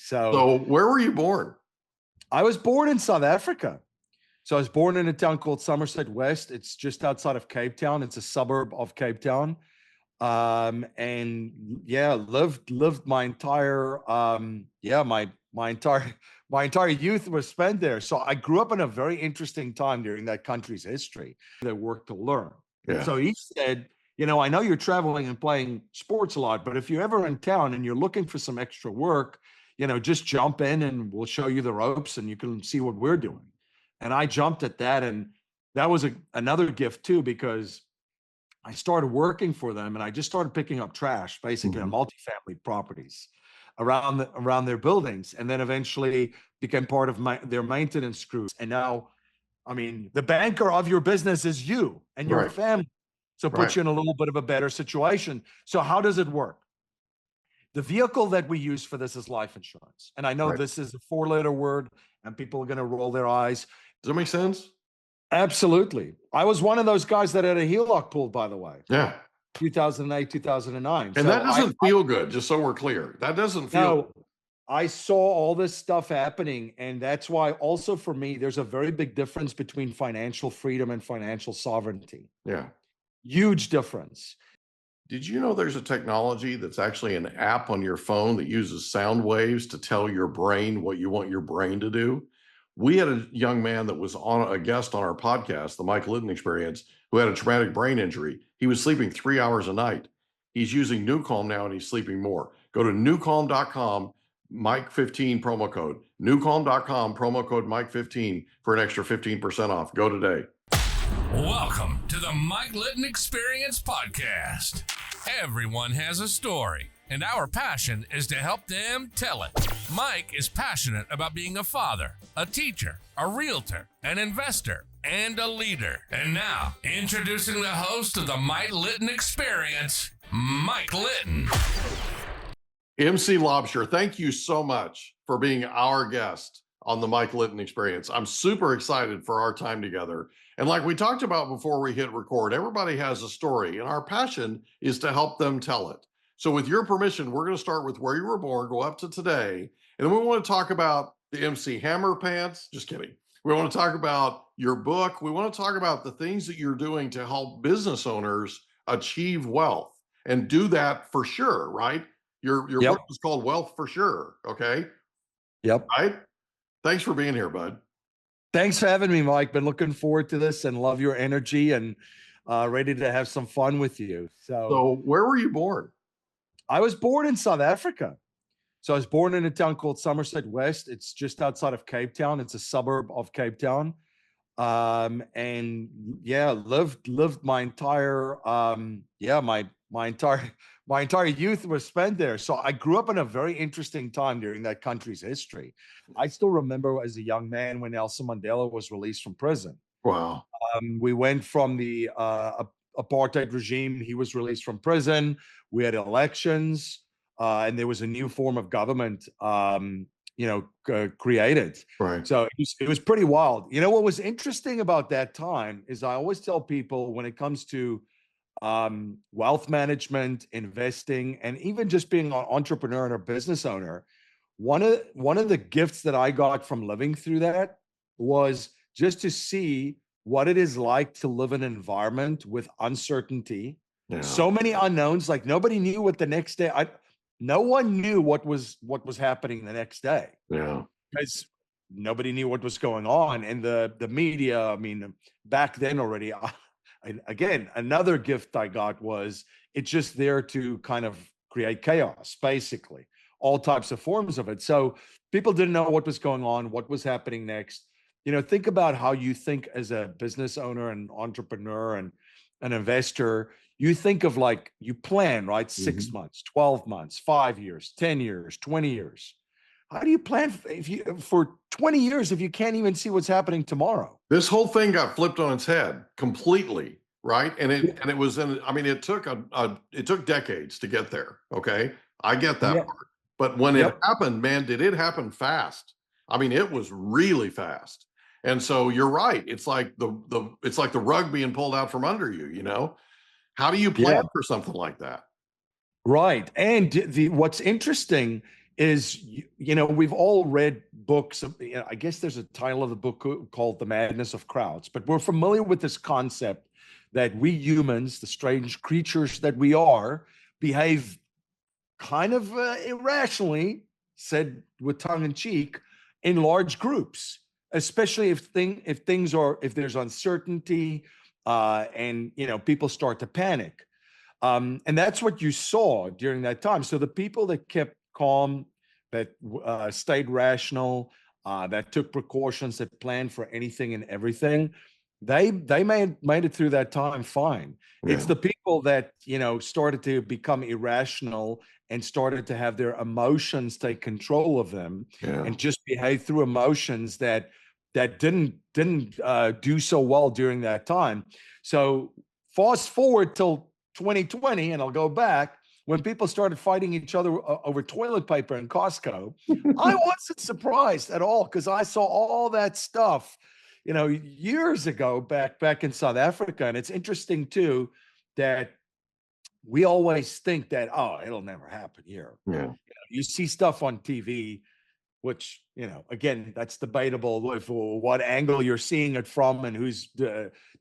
So where were you born? I was born in South Africa. So I was born in a town called Somerset West. It's just outside of Cape Town. It's a suburb of Cape Town. And yeah, lived my entire my entire youth was spent there. So I grew up in a very interesting time during that country's history. They work to learn. Yeah. So he said, I know you're traveling and playing sports a lot, but if you're ever in town and you're looking for some extra work, just jump in and we'll show you the ropes and you can see what we're doing. And I jumped at that. And that was another gift too, because I started working for them and I just started picking up trash, basically on multifamily properties around their buildings. And then eventually became part of their maintenance crews. And now, the banker of your business is you and your family. So it puts you in a little bit of a better situation. So how does it work? The vehicle that we use for this is life insurance. And I know this is a 4-letter word and people are going to roll their eyes. Does that make sense? Absolutely. I was one of those guys that had a HELOC pulled, by the way. Yeah. 2008, 2009. And so that doesn't feel good, just so we're clear. That doesn't feel good. I saw all this stuff happening. And that's why also for me, there's a very big difference between financial freedom and financial sovereignty. Yeah. Huge difference. Did you know there's a technology that's actually an app on your phone that uses sound waves to tell your brain what you want your brain to do? We had a young man that was on a guest on our podcast, the Mike Litton Experience, who had a traumatic brain injury. He was sleeping 3 hours a night. He's using NewCalm now and he's sleeping more. Go to newcalm.com, Mike15 promo code. Newcalm.com, promo code Mike15 for an extra 15% off. Go today. Welcome to the Mike Litton Experience podcast. Everyone has a story, and our passion is to help them tell it. Mike is passionate about being a father, a teacher, a realtor, an investor, and a leader. And now, introducing the host of the Mike Litton Experience, Mike Litton. MC Laubscher, thank you so much for being our guest on the Mike Litton Experience. I'm super excited for our time together. And like we talked about before we hit record, everybody has a story, and our passion is to help them tell it. So with your permission, we're going to start with where you were born, go up to today, and then we want to talk about the MC Hammer pants. Just kidding. We want to talk about your book. We want to talk about the things that you're doing to help business owners achieve wealth and do that for sure, right? Your book is called Wealth for Sure, okay? Yep. Right? Thanks for being here, bud. Thanks for having me, Mike. Been looking forward to this and love your energy and ready to have some fun with you. So where were you born? I was born in South Africa. So I was born in a town called Somerset West. It's just outside of Cape Town. It's a suburb of Cape Town. And yeah, lived my entire my entire youth was spent there. So I grew up in a very interesting time during that country's history. I still remember as a young man when Nelson Mandela was released from prison. Wow. We went from the apartheid regime. He was released from prison. We had elections, and there was a new form of government, created. Right. So it was pretty wild. What was interesting about that time is I always tell people when it comes to wealth management, investing, and even just being an entrepreneur and a business owner, one of the gifts that I got from living through that was just to see what it is like to live in an environment with uncertainty. Yeah. So many unknowns, like nobody knew what the next day, no one knew what was happening the next day. Yeah. Because nobody knew what was going on. And the media, back then already, and again, another gift I got was it's just there to kind of create chaos, basically, all types of forms of it. So people didn't know what was going on, what was happening next. Think about how you think as a business owner and entrepreneur and an investor. You think of you plan, right? 6 months, 12 months, 5 years, 10 years, 20 years. How do you plan for 20 years if you can't even see what's happening tomorrow? This whole thing got flipped on its head completely, right? And it was it took decades to get there. Okay, I get that part. But when it happened, man, did it happen fast? It was really fast. And so you're right. It's like the rug being pulled out from under you. How do you plan for something like that? Right. And what's interesting is, we've all read books. I guess there's a title of the book called The Madness of Crowds, but we're familiar with this concept that we humans, the strange creatures that we are, behave kind of irrationally, said with tongue in cheek, in large groups, especially if there's uncertainty, and people start to panic. And that's what you saw during that time. So the people that kept calm, that stayed rational, that took precautions, that planned for anything and everything, they made it through that time fine. Yeah. It's the people that started to become irrational and started to have their emotions take control of them, and just behave through emotions that didn't do so well during that time. So fast forward till 2020, and I'll go back, when people started fighting each other over toilet paper in Costco. I wasn't surprised at all, because I saw all that stuff, years ago back in South Africa. And it's interesting too that we always think that, oh, it'll never happen here. Yeah. You see stuff on TV, which, again, that's debatable with what angle you're seeing it from and who's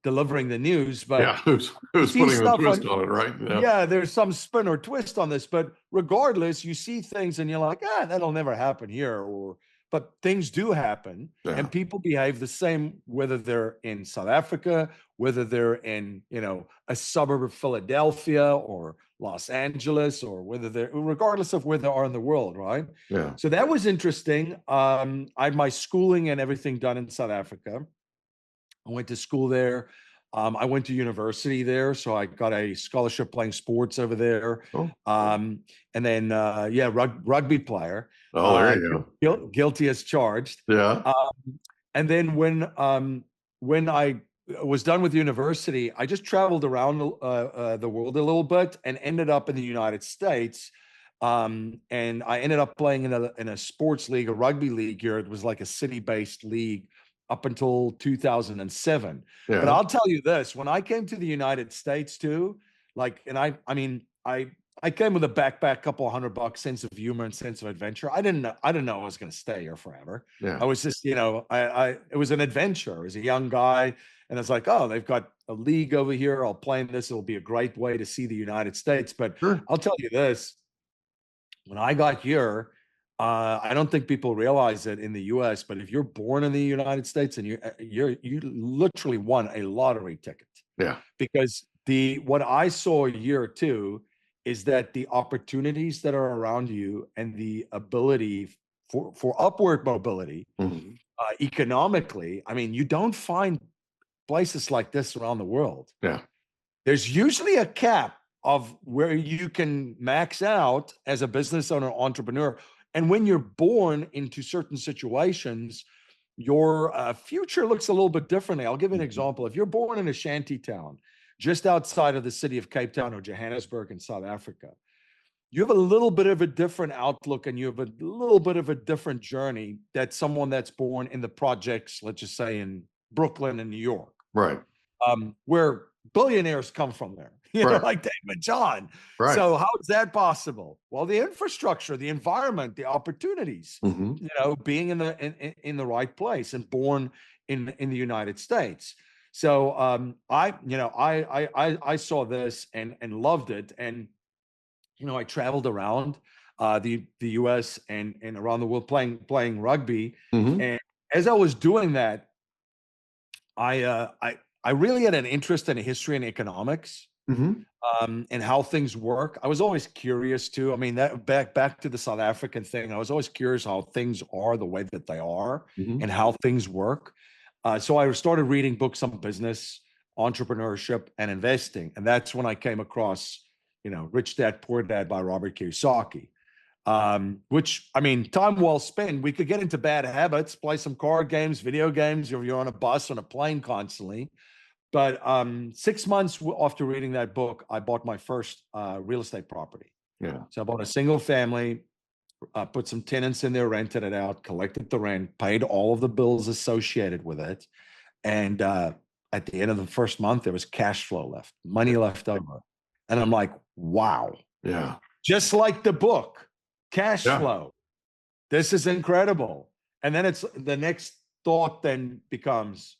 delivering the news. But who's putting the twist on it, right? Yeah, there's some spin or twist on this. But regardless, you see things and you're like, that'll never happen here. But things do happen, and people behave the same, whether they're in South Africa, whether they're in, a suburb of Philadelphia or Los Angeles, or regardless of where they are in the world, right? Yeah. So that was interesting. I had my schooling and everything done in South Africa. I went to school there. I went to university there, so I got a scholarship playing sports over there. Oh. And then, rugby player. Oh, there you go. Guilty as charged. Yeah. And then when I was done with university, I just traveled around the world a little bit and ended up in the United States. And I ended up playing in a sports league, a rugby league here. It was like a city-based league up until 2007. Yeah. But I'll tell you this, when I came to the United States too, I came with a backpack, couple $100, sense of humor and sense of adventure. I didn't know I was going to stay here forever. Yeah. I was just, it was an adventure. I was a young guy, and it's like, oh, they've got a league over here. I'll play in this. It'll be a great way to see the United States. But Sure. I'll tell you this, when I got here, I don't think people realize it in the U.S., but if you're born in the United States, and you literally won a lottery ticket. Yeah. Because what I saw a year or two is that the opportunities that are around you and the ability for upward mobility, economically, you don't find places like this around the world. Yeah. There's usually a cap of where you can max out as a business owner, entrepreneur. And when you're born into certain situations, your future looks a little bit differently. I'll give you an example. If you're born in a shanty town just outside of the city of Cape Town or Johannesburg in South Africa, you have a little bit of a different outlook, and you have a little bit of a different journey that someone that's born in the projects, let's just say in Brooklyn and New York, Right. Where billionaires come from there, like David John. Right. So how is that possible? Well, the infrastructure, the environment, the opportunities, being in the right place and born in the United States. So I saw this and loved it. And, I traveled around the US and around the world playing rugby. And as I was doing that, I really had an interest in history and economics, and how things work. I was always curious too. That back to the South African thing, I was always curious how things are the way that they are and how things work. So I started reading books on business, entrepreneurship, and investing. And that's when I came across, Rich Dad, Poor Dad by Robert Kiyosaki. Which, time well spent. We could get into bad habits, play some card games, video games, if you're on a bus, on a plane constantly. But 6 months after reading that book, I bought my first real estate property. Yeah. So I bought a single family, put some tenants in there, rented it out, collected the rent, paid all of the bills associated with it. And at the end of the first month, there was cash flow left, money left over. And I'm like, wow. Yeah. Just like the book, cash flow. this is incredible. And then it's the next thought then becomes,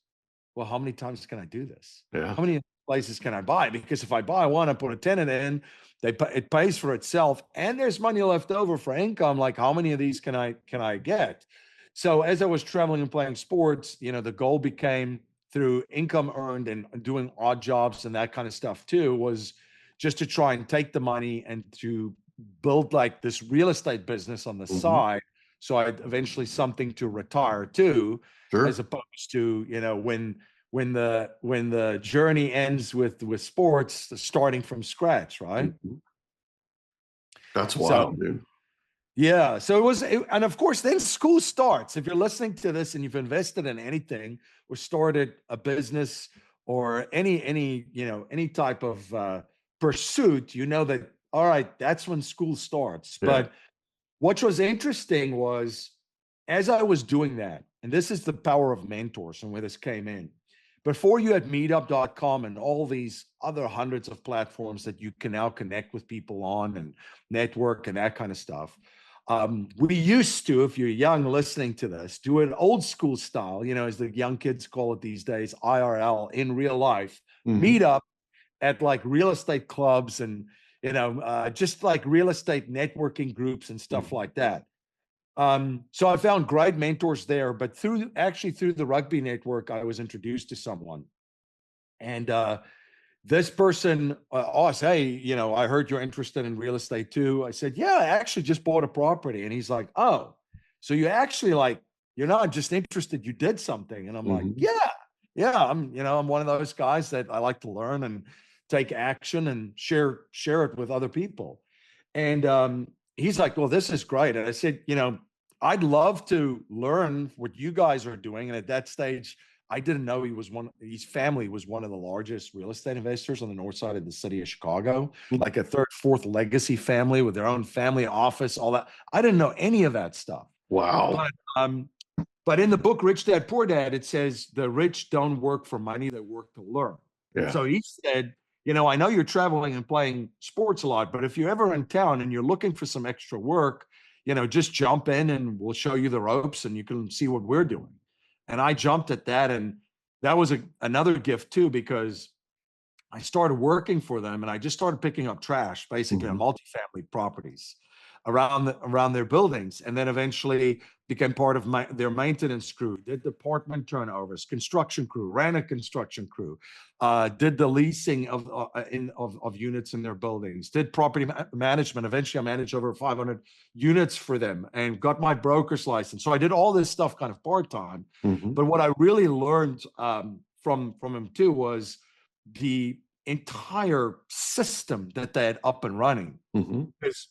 well, how many times can I do this? Yeah. How many places can I buy? Because if I buy one, I put a tenant in, it pays for itself, and there's money left over for income. Like, how many of these can I get? So as I was traveling and playing sports, the goal became, through income earned and doing odd jobs and that kind of stuff too, was just to try and take the money and to build like this real estate business on the side. So I'd eventually something to retire to, as opposed to, when the journey ends with sports, starting from scratch, right? That's wild, dude. Yeah. So and of course, then school starts. If you're listening to this and you've invested in anything or started a business or any type of pursuit, that, all right, that's when school starts. Yeah. But what was interesting was, as I was doing that, and this is the power of mentors and where this came in. Before you had meetup.com and all these other hundreds of platforms that you can now connect with people on and network and that kind of stuff. We used to, if you're young listening to this, do an old school style, as the young kids call it these days, IRL, in real life, meet up at like real estate clubs and, just like real estate networking groups and stuff like that. So I found great mentors there, but through the rugby network, I was introduced to someone, and this person asked, "Hey, I heard you're interested in real estate too." I said, "Yeah, I actually just bought a property." And he's like, "Oh, so you actually you're not just interested, you did something." And I'm like, "Yeah, I'm one of those guys that I like to learn and take action and share it with other people." And he's like, "Well, this is great." And I said, "I'd love to learn what you guys are doing." And at that stage, I didn't know his family was one of the largest real estate investors on the north side of the city of Chicago, like a third, fourth legacy family with their own family office, all that. I didn't know any of that stuff. Wow. But in the book, Rich Dad, Poor Dad, it says the rich don't work for money, they work to learn. Yeah. So he said, I know you're traveling and playing sports a lot, but if you're ever in town and you're looking for some extra work, just jump in and we'll show you the ropes and you can see what we're doing. And I jumped at that. And that was another gift too, because I started working for them and I just started picking up trash, basically on multifamily properties around their buildings. And then eventually became part of their maintenance crew, did department turnovers, construction crew, ran a construction crew, did the leasing of units in their buildings, did property management. Eventually I managed over 500 units for them and got my broker's license. So I did all this stuff kind of part-time. But what I really learned from him too was the entire system that they had up and running. Because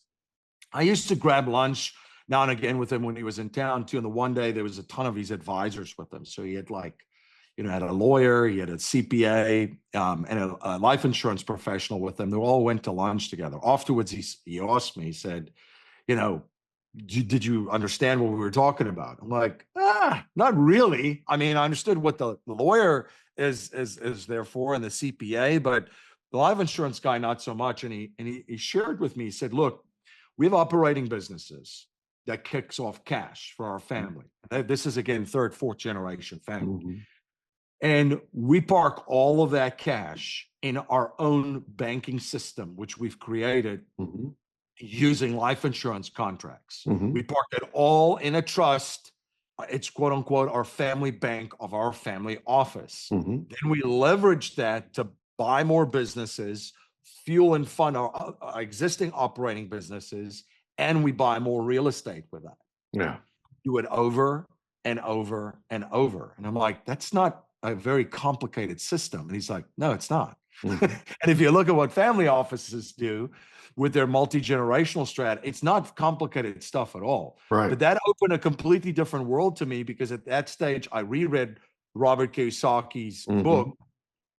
I used to grab lunch now and again with him when he was in town too. And the one day there was a ton of his advisors with him. So he had had a lawyer, he had a CPA, and a life insurance professional with them. They all went to lunch together. Afterwards, he asked me, he said, did you understand what we were talking about? I'm like, not really. I mean, I understood what the lawyer is there for and the CPA, but the life insurance guy, not so much. And he shared with me, he said, look, we have operating businesses that kicks off cash for our family. This is, again, third, fourth generation family. And we park all of that cash in our own banking system, which we've created using life insurance contracts. We park it all in a trust. It's quote unquote our family bank of our family office. Then we leverage that to buy more businesses, fuel and fund our existing operating businesses, and we buy more real estate with that. Yeah. Do it over and over and over. And I'm like, that's not a very complicated system. And he's like, no, it's not. And if you look at what family offices do with their multi-generational strat, it's not complicated stuff at all. Right. But that opened a completely different world to me, because at that stage, I reread Robert Kiyosaki's book,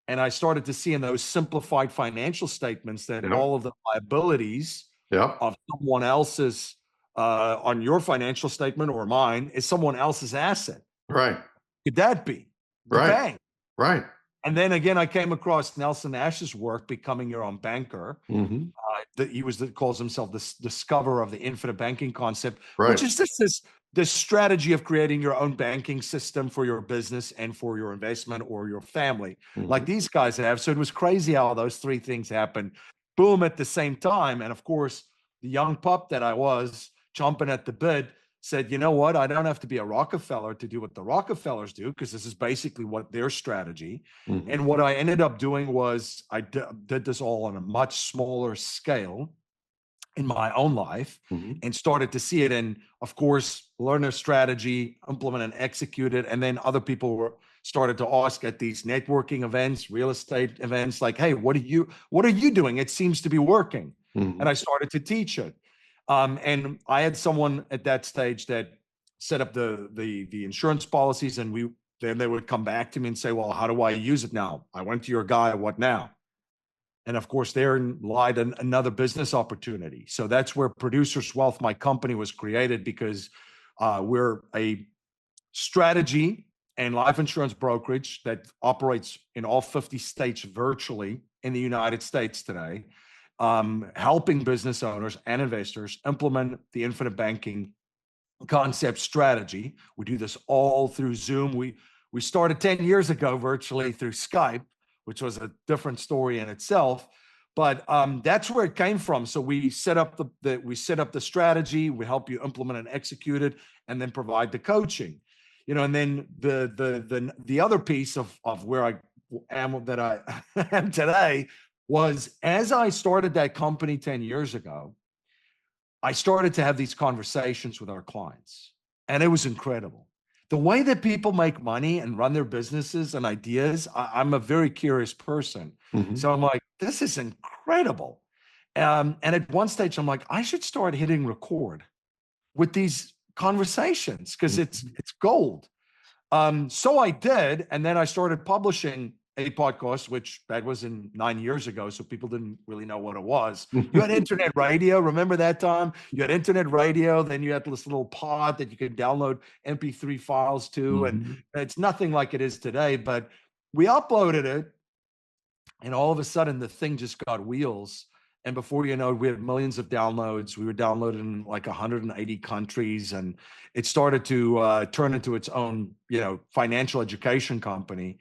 and I started to see in those simplified financial statements that all of the liabilities of someone else's on your financial statement or mine is someone else's asset. Right. Could that be the bank? Right. And then again, I came across Nelson Ash's work, Becoming Your Own Banker. He calls himself the discoverer of the infinite banking concept, Right. which is this strategy of creating your own banking system for your business and for your investment or your family, like these guys have. So it was crazy how those three things happened, boom, at the same time. And of course, the young pup that I was, chomping at the bit, said, you know what? I don't have to be a Rockefeller to do what the Rockefellers do, because this is basically what their strategy. And what I ended up doing was I did this all on a much smaller scale in my own life, and started to see it. And of course, learn a strategy, implement and execute it. And then other people started to ask at these networking events, real estate events, like, hey, what are you doing? It seems to be working. And I started to teach it. And I had someone at that stage that set up the insurance policies, and then they would come back to me and say, well, how do I use it now? I went to your guy, what now? And of course, therein lied another business opportunity. So that's where Producers Wealth, my company, was created, because we're a strategy and life insurance brokerage that operates in all 50 states virtually in the United States today, helping business owners and investors implement the infinite banking concept strategy. We do this all through Zoom. We started 10 years ago virtually through Skype, which was a different story in itself. But that's where it came from. So we set up the strategy, we help you implement and execute it, and then provide the coaching. And then the other piece of where I am that I am today was, as I started that company 10 years ago, I started to have these conversations with our clients, and it was incredible. The way that people make money and run their businesses and ideas, I'm a very curious person. So I'm like, this is incredible. And at one stage, I'm like, I should start hitting record with these conversations, because it's gold. So I did. And then I started publishing a podcast, which that was 9 years ago. So people didn't really know what it was. You had internet radio. Remember that time? You had internet radio. Then you had this little pod that you could download MP3 files to. And it's nothing like it is today, but we uploaded it. And all of a sudden the thing just got wheels. And before you know it, we had millions of downloads. We were downloaded in like 180 countries, and it started to turn into its own, financial education company.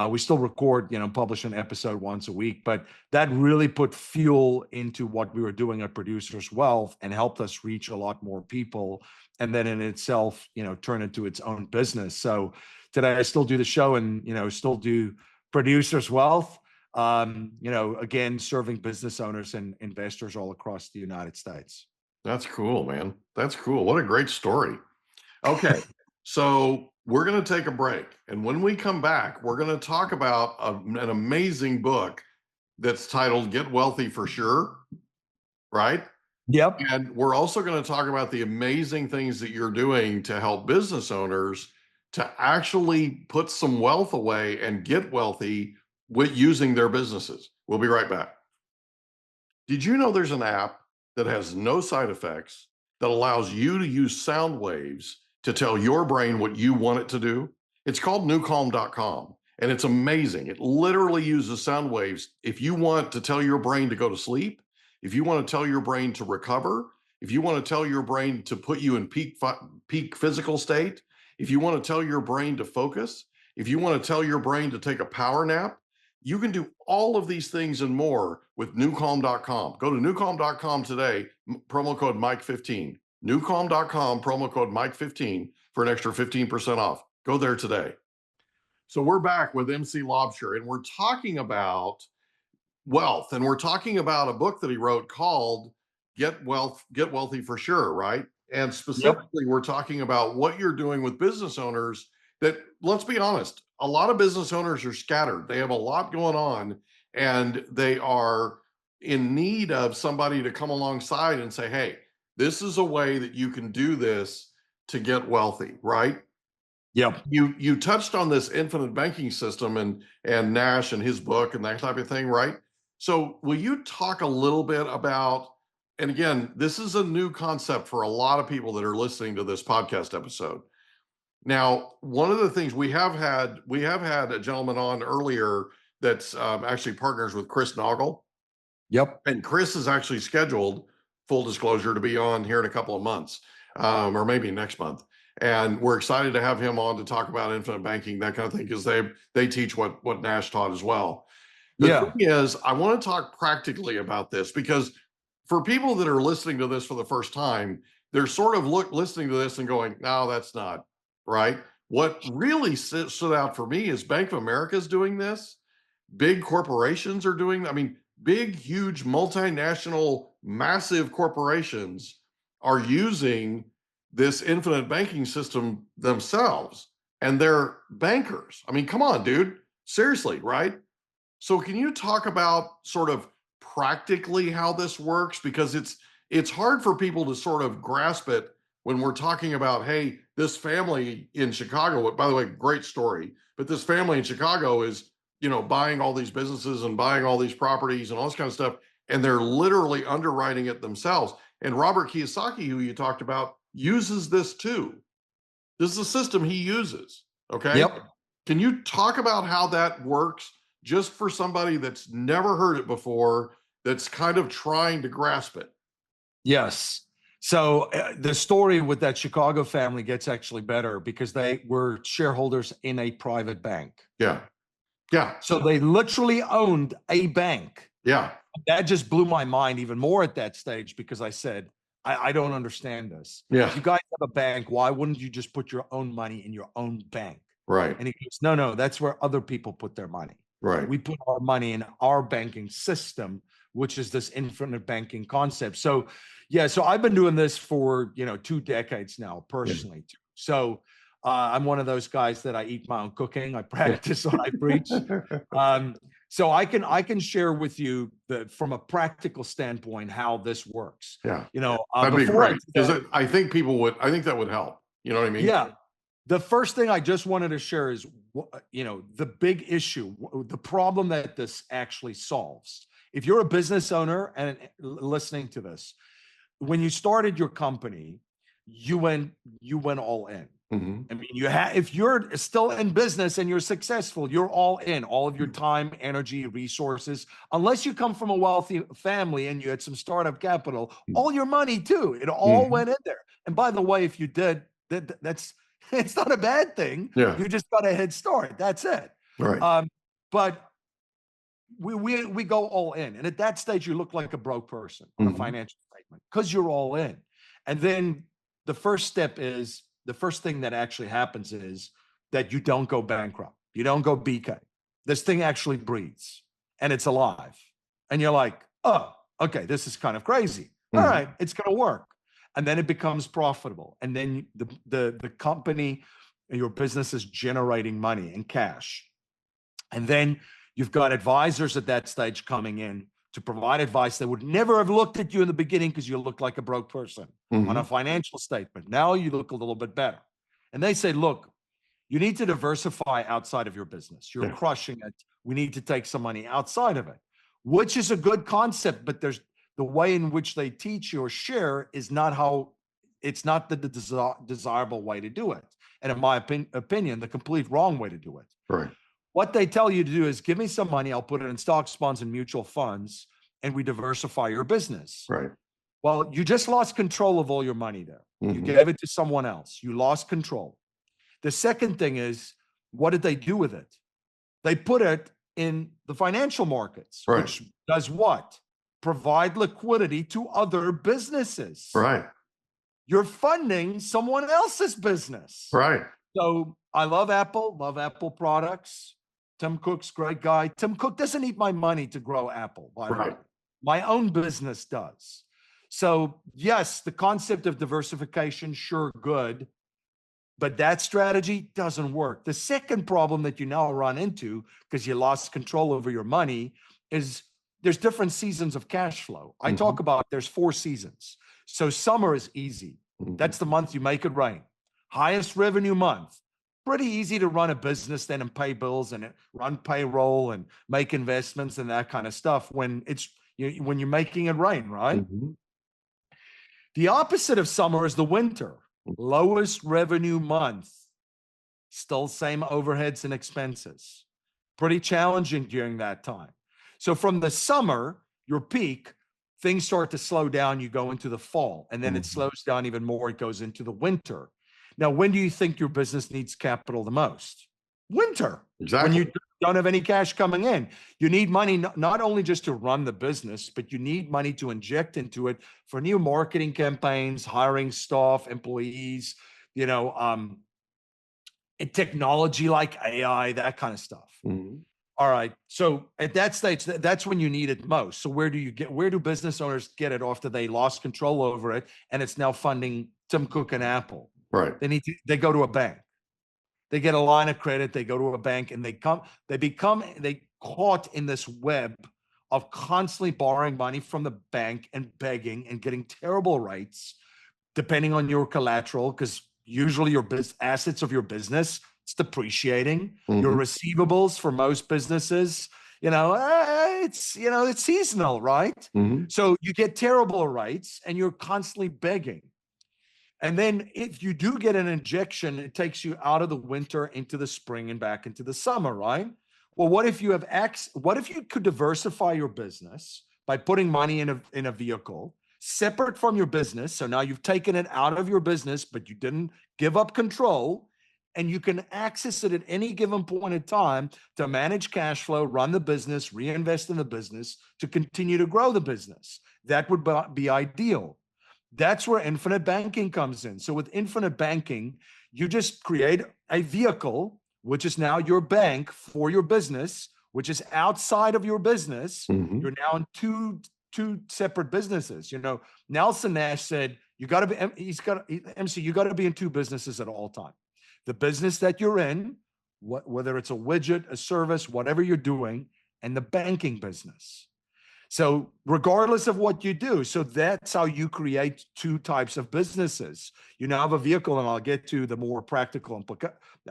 We still record, publish an episode once a week, but that really put fuel into what we were doing at Producers Wealth and helped us reach a lot more people. And then in itself, turn into its own business. So today I still do the show and, still do Producers Wealth. Again, serving business owners and investors all across the United States. That's cool, man. That's cool. What a great story. Okay. So we're going to take a break. And when we come back, we're going to talk about an amazing book that's titled Get Wealthy for Sure. Right? Yep. And we're also going to talk about the amazing things that you're doing to help business owners to actually put some wealth away and get wealthy with using their businesses. We'll be right back. Did you know there's an app that has no side effects that allows you to use sound waves to tell your brain what you want it to do? It's called newcalm.com, and it's amazing. It literally uses sound waves. If you want to tell your brain to go to sleep, if you want to tell your brain to recover, if you want to tell your brain to put you in peak physical state, if you want to tell your brain to focus, if you want to tell your brain to take a power nap, you can do all of these things and more with newcalm.com. Go to newcalm.com today, promo code Mike15. Newcalm.com, promo code Mike15 for an extra 15% off. Go there today. So we're back with MC Laubscher, and we're talking about wealth, and we're talking about a book that he wrote called Get Wealthy for Sure, right? And specifically, We're talking about what you're doing with business owners that, let's be honest, a lot of business owners are scattered. They have a lot going on, and they are in need of somebody to come alongside and say, hey, this is a way that you can do this to get wealthy, right? Yep. You touched on this infinite banking system and Nash and his book and that type of thing, right? So will you talk a little bit about, and again, this is a new concept for a lot of people that are listening to this podcast episode. Now, one of the things we have had a gentleman on earlier that's actually partners with Chris Noggle. Yep. And Chris is actually scheduled, full disclosure, to be on here in a couple of months, or maybe next month. And we're excited to have him on to talk about infinite banking, that kind of thing, because they teach what Nash taught as well. The Yeah. thing is, I want to talk practically about this, because for people that are listening to this for the first time, they're sort of listening to this and going, no, that's not right. What really stood out for me is Bank of America is doing this. Big corporations are doing, I mean, big, huge, multinational, massive corporations are using this infinite banking system themselves, and they're bankers. I mean, come on, dude. Seriously, right? So can you talk about sort of practically how this works? Because it's hard for people to sort of grasp it when we're talking about, hey, this family in Chicago, by the way, great story, but this family in Chicago is, buying all these businesses and buying all these properties and all this kind of stuff, and they're literally underwriting it themselves. And Robert Kiyosaki, who you talked about, uses this too. This is a system he uses. Okay. Yep. Can you talk about how that works, just for somebody that's never heard it before, that's kind of trying to grasp it? Yes. So the story with that Chicago family gets actually better because they were shareholders in a private bank. Yeah. Yeah. So they literally owned a bank. Yeah. That just blew my mind even more at that stage, because I said, I don't understand this. Yeah. You guys have a bank. Why wouldn't you just put your own money in your own bank? Right. And he goes, no, that's where other people put their money. Right. We put our money in our banking system, which is this infinite banking concept. So, yeah, so I've been doing this for, 2 decades now, personally. Yeah. So I'm one of those guys that I eat my own cooking. I practice what I preach. So I can share with you from a practical standpoint how this works. Yeah. That'd be great. I think that would help. You know what I mean? Yeah. The first thing I just wanted to share is, the big issue, the problem that this actually solves. If you're a business owner and listening to this, when you started your company, you went all in. Mm-hmm. I mean, if you're still in business and you're successful, you're all in, all of your time, energy, resources. Unless you come from a wealthy family and you had some startup capital, all your money too. It all went in there. And by the way, if you did, it's not a bad thing. Yeah. You just got a head start. That's it. Right. But we go all in. And at that stage, you look like a broke person on a financial statement because you're all in. And then the first thing that actually happens is that you don't go bankrupt. You don't go BK. This thing actually breathes and it's alive. And you're like, oh, okay, this is kind of crazy. All right, it's going to work. And then it becomes profitable. And then the company, your business is generating money and cash. And then you've got advisors at that stage coming in to provide advice. They would never have looked at you in the beginning because you look like a broke person on a financial statement. Now you look a little bit better. And they say, look, you need to diversify outside of your business. You're crushing it. We need to take some money outside of it, which is a good concept, but there's the way in which they teach you or share is not it's not the desirable way to do it. And in my opinion, the complete wrong way to do it. Right. What they tell you to do is give me some money. I'll put it in stocks, bonds, and mutual funds, and we diversify your business. Right. Well, you just lost control of all your money there. You gave it to someone else. You lost control. The second thing is, what did they do with it? They put it in the financial markets, which does what? Provide liquidity to other businesses. Right. You're funding someone else's business. Right. So I love Apple products. Tim Cook's a great guy. Tim Cook doesn't need my money to grow Apple, by the way. My own business does. So yes, the concept of diversification, sure, good, but that strategy doesn't work. The second problem that you now run into, because you lost control over your money, is there's different seasons of cash flow. I talk about there's 4 seasons. So summer is easy. That's the month you make it rain. Highest revenue month. Pretty easy to run a business then and pay bills and run payroll and make investments and that kind of stuff when you're making it rain, right? The opposite of summer is the winter. Lowest revenue month. Still same overheads and expenses. Pretty challenging during that time. So from the summer, your peak, things start to slow down. You go into the fall, and then it slows down even more. It goes into the winter. Now, when do you think your business needs capital the most? Winter. Exactly. When you don't have any cash coming in. You need money not only just to run the business, but you need money to inject into it for new marketing campaigns, hiring staff, employees, technology like AI, that kind of stuff. All right. So at that stage, that's when you need it most. So where do business owners get it after they lost control over it and it's now funding Tim Cook and Apple? Right. They go to a bank. They get a line of credit, they go to a bank, and they caught in this web of constantly borrowing money from the bank and begging and getting terrible rates, depending on your collateral, because usually your assets of your business, it's depreciating. Your receivables for most businesses, it's seasonal, right? So you get terrible rates and you're constantly begging. And then if you do get an injection, it takes you out of the winter into the spring and back into the summer, right? Well, what if you could diversify your business by putting money in a vehicle separate from your business? So now you've taken it out of your business, but you didn't give up control, and you can access it at any given point in time to manage cash flow, run the business, reinvest in the business to continue to grow the business. That would be ideal. That's where infinite banking comes in. So with infinite banking, you just create a vehicle, which is now your bank for your business, which is outside of your business. You're now in two separate businesses. Nelson Nash said, you got to be in two businesses at all time. The business that you're in, whether it's a widget, a service, whatever you're doing, and the banking business. So regardless of what you do, so that's how you create two types of businesses. You now have a vehicle, and I'll get to the more practical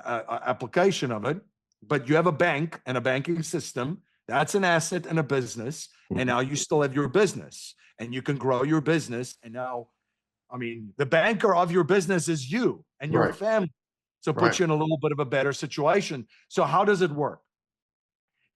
application of it, but you have a bank and a banking system. That's an asset and a business. And now you still have your business, and you can grow your business. And now, the banker of your business is you and your family. So it puts you in a little bit of a better situation. So how does it work?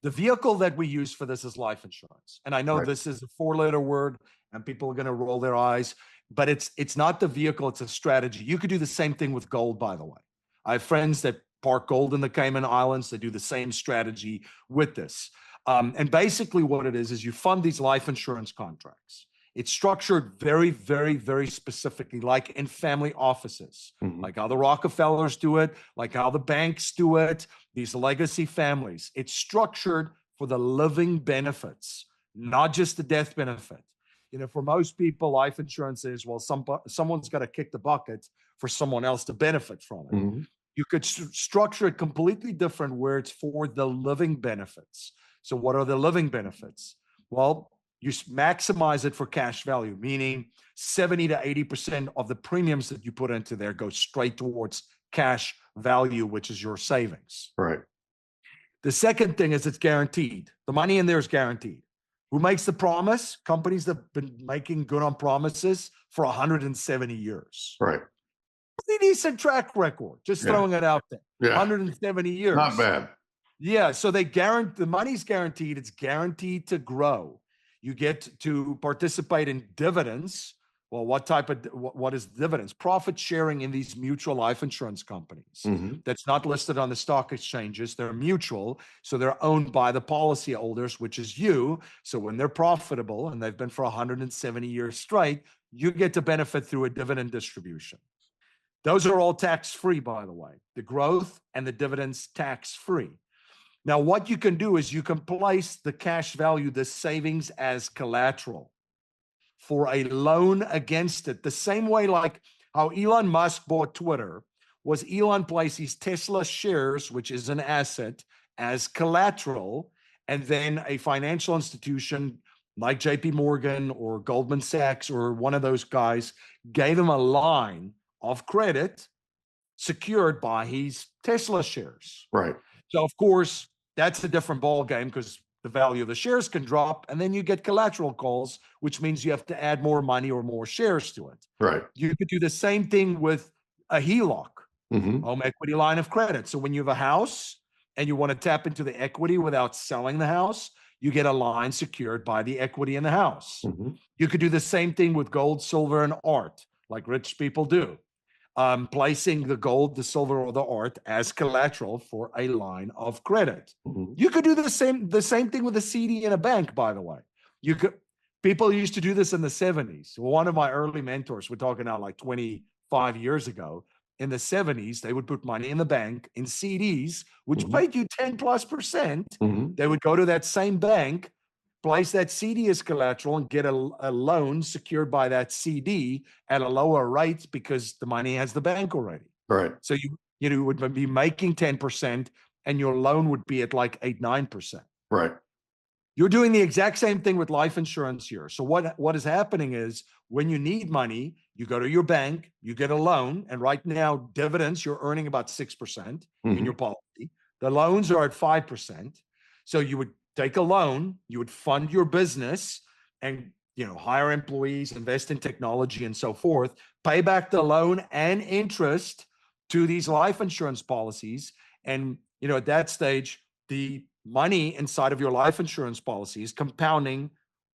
The vehicle that we use for this is life insurance. And I know this is a 4-letter word and people are going to roll their eyes, but it's not the vehicle, it's a strategy. You could do the same thing with gold, by the way. I have friends that park gold in the Cayman Islands. They do the same strategy with this. And basically what it is you fund these life insurance contracts. It's structured very, very, very specifically, like in family offices, like how the Rockefellers do it, like how the banks do it, these legacy families. It's structured for the living benefits, not just the death benefit. For most people, life insurance is, well, someone's got to kick the bucket for someone else to benefit from it. You could structure it completely different where it's for the living benefits. So what are the living benefits? Well, you maximize it for cash value, meaning 70 to 80% of the premiums that you put into there go straight towards cash value, which is your savings. Right. The second thing is it's guaranteed. The money in there is guaranteed. Who makes the promise? Companies that have been making good on promises for 170 years. Right. Pretty decent track record, just throwing it out there. 170 years. Not bad. Yeah, so the money's guaranteed. It's guaranteed to grow. You get to participate in dividends. Well, what is dividends? Profit sharing in these mutual life insurance companies. That's not listed on the stock exchanges. They're mutual, so they're owned by the policyholders, which is you. So when they're profitable, and they've been for 170 years straight, you get to benefit through a dividend distribution. Those are all tax-free, by the way. The growth and the dividends tax-free. Now, what you can do is you can place the cash value, the savings, as collateral for a loan against it. The same way like how Elon Musk bought Twitter was Elon placed his Tesla shares, which is an asset, as collateral, and then a financial institution like JP Morgan or Goldman Sachs or one of those guys gave him a line of credit secured by his Tesla shares. Right. So, of course, that's a different ball game because the value of the shares can drop, and then you get collateral calls, which means you have to add more money or more shares to it. Right. You could do the same thing with a HELOC, home equity line of credit. So when you have a house and you want to tap into the equity without selling the house, you get a line secured by the equity in the house. Mm-hmm. You could do the same thing with gold, silver, and art, like rich people do. Placing the gold, the silver, or the art as collateral for a line of credit. Mm-hmm. You could do the same thing with a CD in a bank, by the way. People used to do this in the 70s. One of my early mentors, we're talking now like 25 years ago, in the 70s, they would put money in the bank in CDs, which Mm-hmm. paid you 10+%. Mm-hmm. They would go to that same bank, place that CD as collateral, and get a loan secured by that CD at a lower rate because the money has the bank already. Right. So you would be making 10% and your loan would be at like 8-9%. Right. You're doing the exact same thing with life insurance here. So what is happening is when you need money, you go to your bank, you get a loan, and right now dividends, you're earning about 6% in your policy. The loans are at 5%. So you would take a loan, you would fund your business and hire employees, invest in technology and so forth, pay back the loan and interest to these life insurance policies. And at that stage, the money inside of your life insurance policy is compounding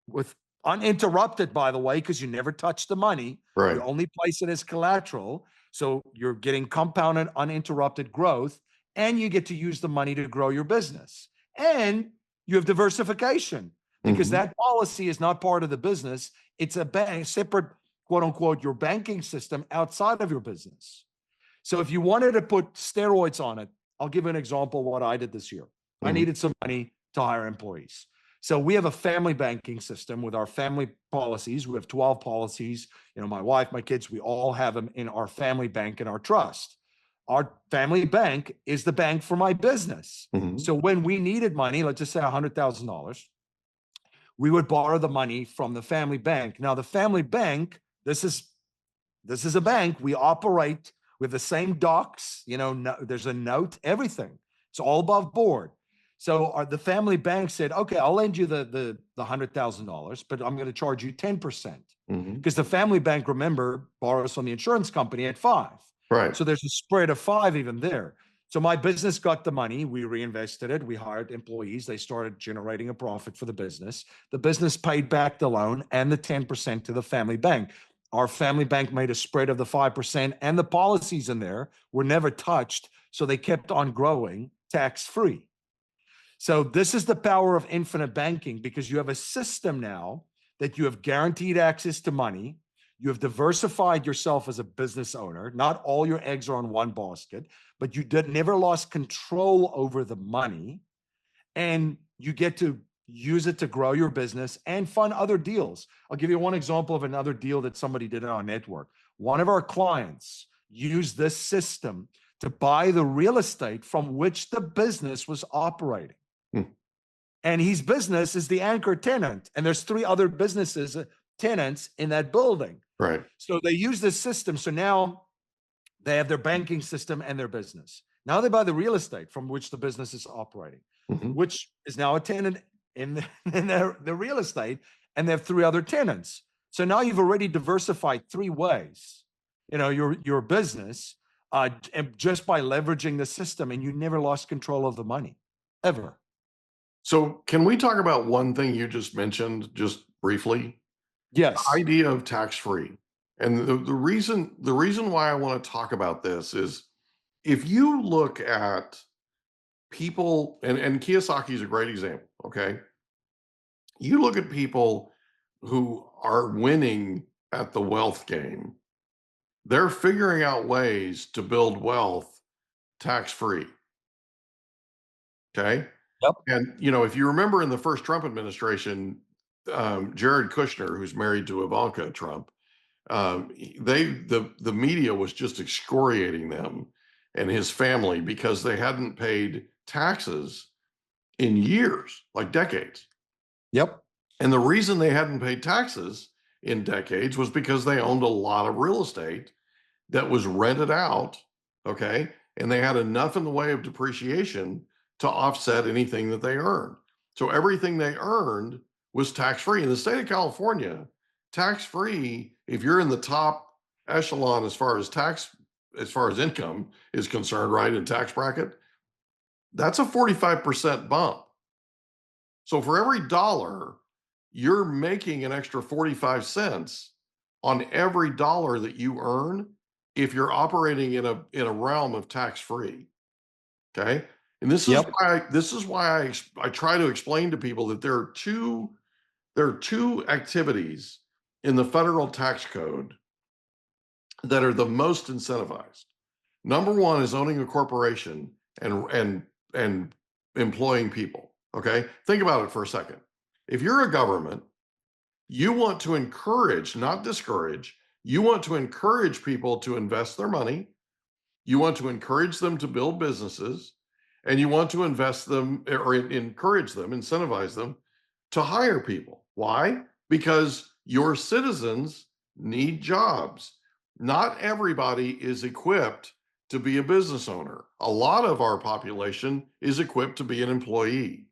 with uninterrupted, by the way, because you never touch the money. Right. You only place it as collateral. So you're getting compounded, uninterrupted growth, and you get to use the money to grow your business. And you have diversification because that policy is not part of the business. It's a separate, quote unquote, your banking system outside of your business. So if you wanted to put steroids on it, I'll give you an example of what I did this year. I needed some money to hire employees. So we have a family banking system with our family policies. We have 12 policies. My wife, my kids, we all have them in our family bank and our trust. Our family bank is the bank for my business. So when we needed money, let's just say $100,000, we would borrow the money from the family bank. Now the family bank, this is a bank. We operate with the same docs, there's a note, everything. It's all above board. So the family bank said, okay, I'll lend you the $100,000, but I'm going to charge you 10%. Because the family bank, remember, borrows from the insurance company at 5%. Right. So there's a spread of 5% even there. So my business got the money. We reinvested it. We hired employees. They started generating a profit for the business. The business paid back the loan and the 10% to the family bank. Our family bank made a spread of the 5%, and the policies in there were never touched. So they kept on growing tax-free. So this is the power of infinite banking, because you have a system now that you have guaranteed access to money. You have diversified yourself as a business owner. Not all your eggs are on one basket, but you never lost control over the money. And you get to use it to grow your business and fund other deals. I'll give you one example of another deal that somebody did in our network. One of our clients used this system to buy the real estate from which the business was operating. And his business is the anchor tenant. And there's 3 other businesses, tenants in that building. Right. So they use this system. So now they have their banking system and their business. Now they buy the real estate from which the business is operating, which is now a tenant in their real estate, and they have 3 other tenants. So now you've already diversified 3 ways, your business, and just by leveraging the system, and you never lost control of the money, ever. So can we talk about one thing you just mentioned, just briefly? Yes. The idea of tax-free. And the reason why I want to talk about this is, if you look at people, and Kiyosaki is a great example, okay? You look at people who are winning at the wealth game. They're figuring out ways to build wealth tax-free. Okay? Yep. And, if you remember in the first Trump administration, Jared Kushner, who's married to Ivanka Trump, the media was just excoriating them and his family because they hadn't paid taxes in years, like decades. Yep. And the reason they hadn't paid taxes in decades was because they owned a lot of real estate that was rented out, okay? And they had enough in the way of depreciation to offset anything that they earned. So everything they earned was tax-free. In the state of California, tax-free, if you're in the top echelon as far as income is concerned, right, in tax bracket, that's a 45% bump. So for every dollar, you're making an extra 45 cents on every dollar that you earn if you're operating in a realm of tax-free. Okay. And this is why I try to explain to people that there are two activities in the federal tax code that are the most incentivized. Number one is owning a corporation and employing people. Okay. Think about it for a second. If you're a government, you want to encourage, not discourage, you want to encourage people to invest their money. You want to encourage them to build businesses, and you want to invest them or encourage them, incentivize them to hire people. Why? Because your citizens need jobs. Not everybody is equipped to be a business owner. A lot of our population is equipped to be an employee,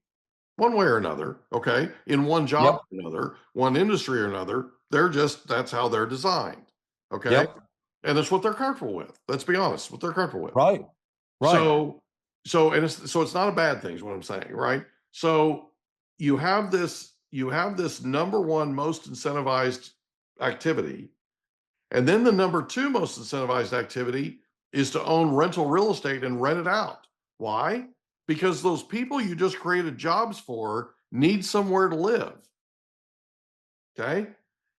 one way or another, okay? In one job or another, one industry or another. That's how they're designed, okay? And that's what they're comfortable with. Let's be honest, what they're comfortable with. Right. So it's not a bad thing is what I'm saying, right? So you have this number one most incentivized activity. And then the number two most incentivized activity is to own rental real estate and rent it out. Why? Because those people you just created jobs for need somewhere to live. Okay.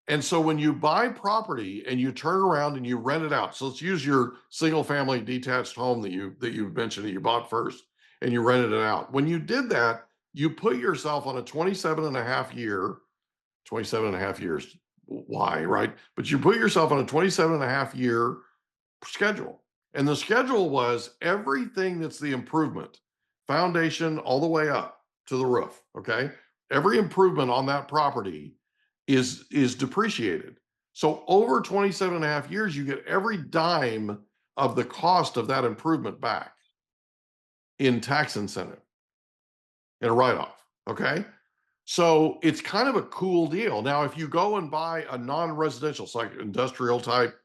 And so when you buy property and you turn around and you rent it out, so let's use your single family detached home that you mentioned that you bought first and you rented it out. When you did that, you put yourself on a 27 and a half years. Why, right? But you put yourself on a 27 and a half year schedule. And the schedule was everything that's the improvement, foundation all the way up to the roof. Okay. Every improvement on that property is depreciated. So over 27 and a half years, you get every dime of the cost of that improvement back in tax incentive, in a write-off. Okay. So it's kind of a cool deal. Now, if you go and buy a non-residential, like industrial type,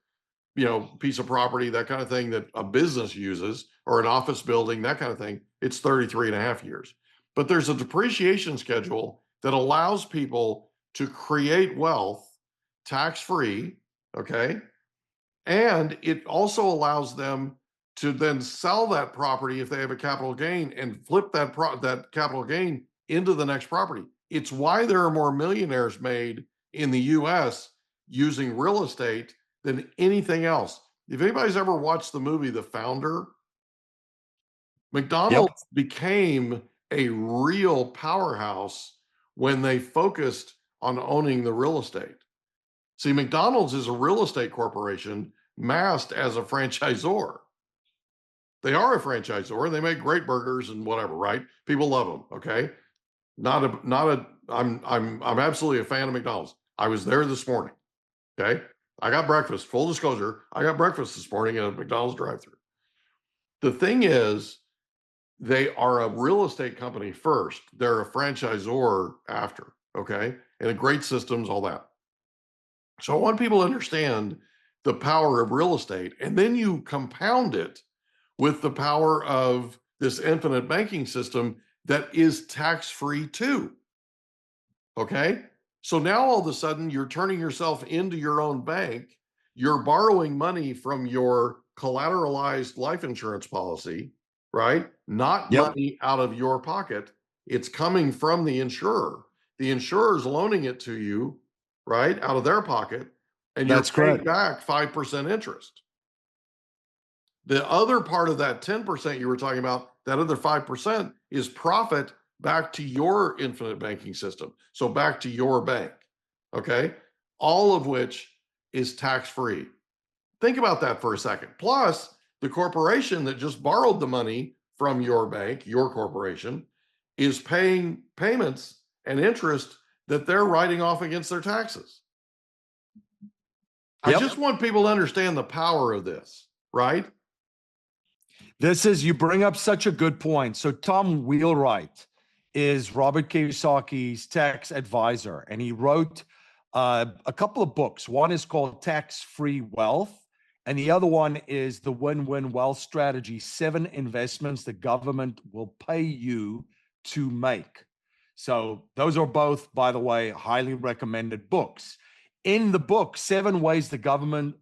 piece of property, that kind of thing that a business uses, or an office building, that kind of thing, it's 33 and a half years. But there's a depreciation schedule that allows people to create wealth tax-free, okay? And it also allows them to then sell that property if they have a capital gain and flip that capital gain into the next property. It's why there are more millionaires made in the US using real estate than anything else. If anybody's ever watched the movie The Founder, McDonald's became a real powerhouse when they focused on owning the real estate. See, McDonald's is a real estate corporation masked as a franchisor. They are a franchisor. They make great burgers and whatever, right? People love them. Okay. I'm absolutely a fan of McDonald's. I was there this morning. Okay. I got breakfast. Full disclosure, I got breakfast this morning at a McDonald's drive-thru. The thing is, they are a real estate company first. They're a franchisor after, okay? And great systems, all that. So I want people to understand the power of real estate, and then you compound it with the power of this infinite banking system that is tax-free too, okay? So now all of a sudden you're turning yourself into your own bank. You're borrowing money from your collateralized life insurance policy, right? Not money out of your pocket. It's coming from the insurer. The insurer's loaning it to you, right, out of their pocket, and you're paying back 5% interest. The other part of that 10% you were talking about, that other 5% is profit back to your infinite banking system. So back to your bank, okay? All of which is tax-free. Think about that for a second. Plus, the corporation that just borrowed the money from your bank, your corporation, is paying payments and interest that they're writing off against their taxes. I just want people to understand the power of this, right? You bring up such a good point. So Tom Wheelwright is Robert Kiyosaki's tax advisor, and he wrote a couple of books. One is called Tax-Free Wealth, and the other one is The Win-Win Wealth Strategy, 7 investments the government will pay you to make. So those are both, by the way, highly recommended books. In the book, 7 ways the governments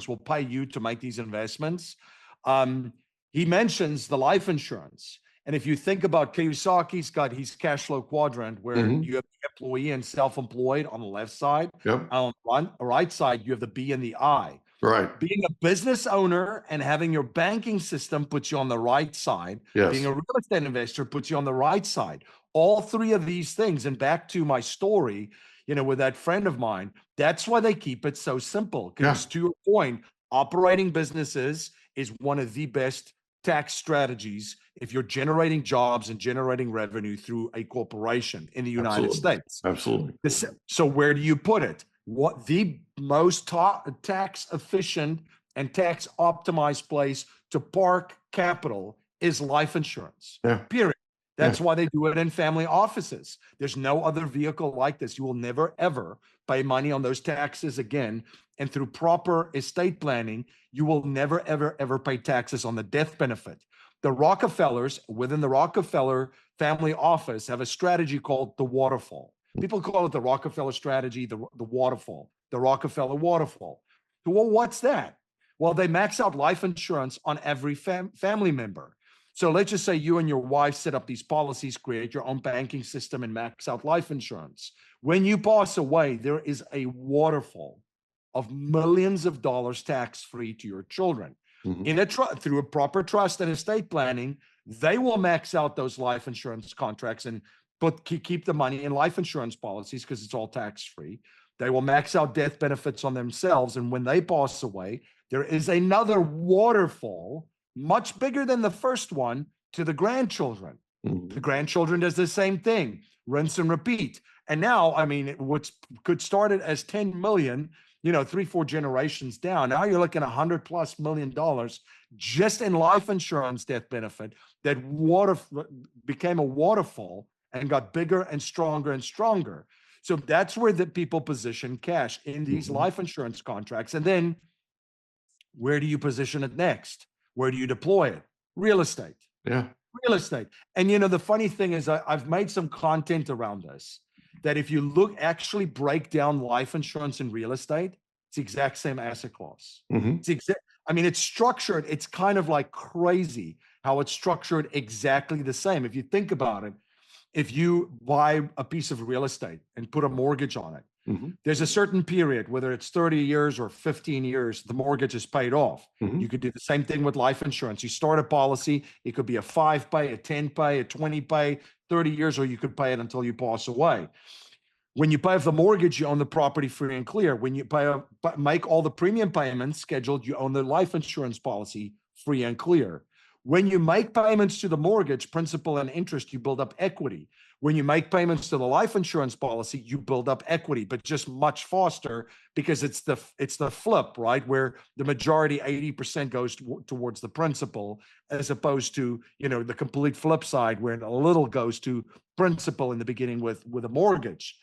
will pay you to make these investments. He mentions the life insurance. And if you think about Kiyosaki's got his cash flow quadrant where you have the employee and self-employed on the left side. Yep. On the right side, you have the B and the I. Right. Being a business owner and having your banking system puts you on the right side. Yes. Being a real estate investor puts you on the right side. All 3 of these things, and back to my story, with that friend of mine, that's why they keep it so simple. Because to your point, operating businesses is one of the best tax strategies if you're generating jobs and generating revenue through a corporation in the United States. Absolutely. So where do you put it? What the most tax efficient and tax optimized place to park capital is life insurance. Period. That's why they do it in family offices. There's no other vehicle like this. You will never, ever pay money on those taxes again. And through proper estate planning, you will never, ever, ever pay taxes on the death benefit. The Rockefellers within the Rockefeller family office have a strategy called the waterfall. People call it the Rockefeller strategy, the waterfall, the Rockefeller waterfall. Well, what's that? Well, they max out life insurance on every family member. So let's just say you and your wife set up these policies, create your own banking system, and max out life insurance. When you pass away, there is a waterfall of millions of dollars tax-free to your children. Through a proper trust and estate planning, they will max out those life insurance contracts and keep the money in life insurance policies because it's all tax-free. They will max out death benefits on themselves. And when they pass away, there is another waterfall, much bigger than the first one, to the grandchildren. The grandchildren does the same thing, rinse and repeat. And now, what could start it as 10 million, 3-4 generations down. Now you're looking at $100+ million just in life insurance death benefit that became a waterfall and got bigger and stronger and stronger. So that's where the people position cash in these life insurance contracts. And then where do you position it next? Where do you deploy it? Real estate. Real estate. And the funny thing is I've made some content around this, that if you actually break down life insurance and real estate, it's the exact same asset class. It's structured. It's kind of like crazy how it's structured exactly the same. If you think about it, if you buy a piece of real estate and put a mortgage on it, there's a certain period, whether it's 30 years or 15 years, the mortgage is paid off. You could do the same thing with life insurance. You start a policy, it could be a 5 pay, a 10 pay, a 20 pay, 30 years, or you could pay it until you pass away. When you pay off the mortgage, you own the property free and clear. When you make all the premium payments scheduled, you own the life insurance policy free and clear. When you make payments to the mortgage, principal and interest, you build up equity. When you make payments to the life insurance policy, you build up equity, but just much faster because it's the flip, right? Where the majority, 80% goes towards the principal, as opposed to, the complete flip side where a little goes to principal in the beginning with a mortgage.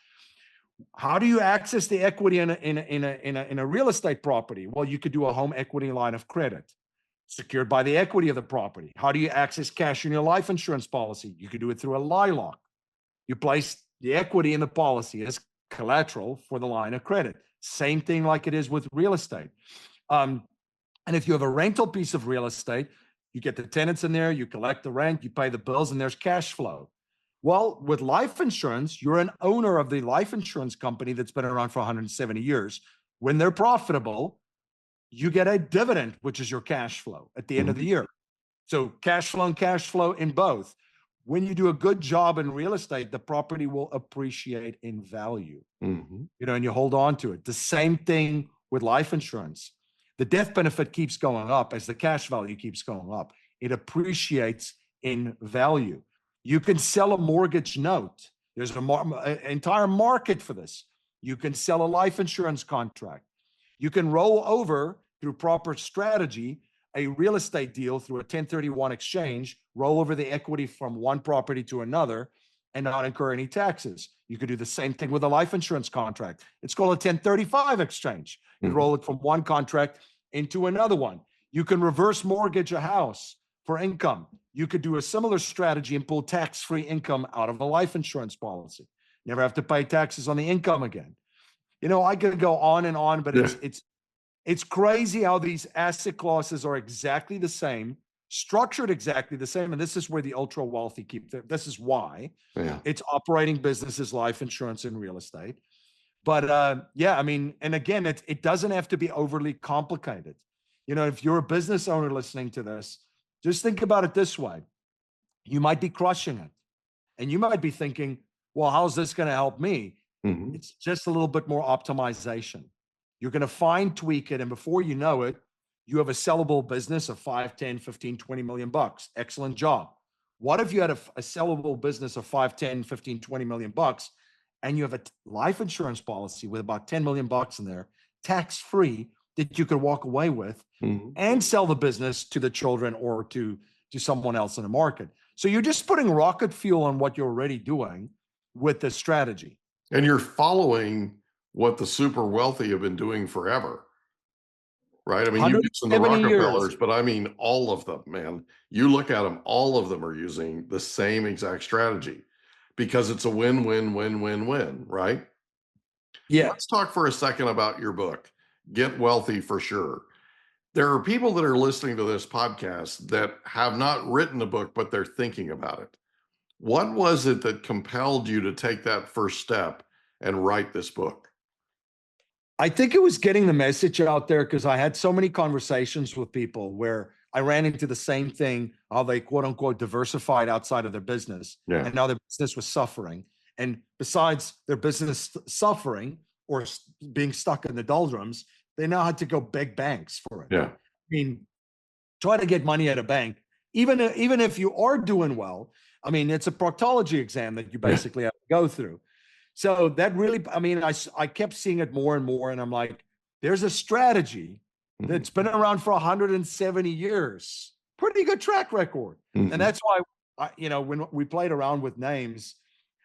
How do you access the equity in a real estate property? Well, you could do a home equity line of credit secured by the equity of the property. How do you access cash in your life insurance policy? You could do it through a LILOC. You place the equity in the policy as collateral for the line of credit. Same thing like it is with real estate. And if you have a rental piece of real estate, you get the tenants in there, you collect the rent, you pay the bills, and there's cash flow. Well, with life insurance, you're an owner of the life insurance company that's been around for 170 years. When they're profitable, you get a dividend, which is your cash flow at the end of the year. So cash flow and cash flow in both. When you do a good job in real estate, the property will appreciate in value, and you hold on to it. The same thing with life insurance. The death benefit keeps going up as the cash value keeps going up. It appreciates in value. You can sell a mortgage note. There's an entire market for this. You can sell a life insurance contract. You can roll over through proper strategy a real estate deal through a 1031 exchange, roll over the equity from one property to another and not incur any taxes. You could do the same thing with a life insurance contract. It's called a 1035 exchange. You roll it from one contract into another one. You can reverse mortgage a house for income. you could do a similar strategy and pull tax-free income out of a life insurance policy. Never have to pay taxes on the income again. I could go on and on, but it's crazy how these asset classes are exactly the same, structured exactly the same. And this is where the ultra wealthy this is why it's operating businesses, life insurance, and real estate. But yeah, I mean, and again, it doesn't have to be overly complicated. If you're a business owner listening to this, just think about it this way. You might be crushing it and you might be thinking, well, how's this going to help me? Mm-hmm. It's just a little bit more optimization. You're going to fine tweak it. And before you know it, you have a sellable business of 5, 10, 15, 20 million bucks. Excellent job. What if you had a sellable business of 5, 10, 15, 20 million bucks, and you have a life insurance policy with about 10 million bucks in there, tax-free, that you could walk away with and sell the business to the children or to someone else in the market. So you're just putting rocket fuel on what you're already doing with the strategy. And you're following what the super wealthy have been doing forever, right? I mean, you mentioned the Rockefellers, but I mean, all of them, man. You look at them, all of them are using the same exact strategy because it's a win-win, win-win-win, right? Yeah. Let's talk for a second about your book, Get Wealthy for Sure. There are people that are listening to this podcast that have not written a book, but they're thinking about it. What was it that compelled you to take that first step and write this book? I think it was getting the message out there because I had so many conversations with people where I ran into the same thing, how they quote unquote diversified outside of their business. Yeah. And now their business was suffering. And besides their business suffering or being stuck in the doldrums, they now had to go beg banks for it. Yeah. I mean, try to get money at a bank, even if you are doing well. I mean, it's a proctology exam that you basically have to go through. So that really, I mean, I kept seeing it more and more, and I'm like, there's a strategy that's been around for 170 years, pretty good track record. And that's why, when we played around with names,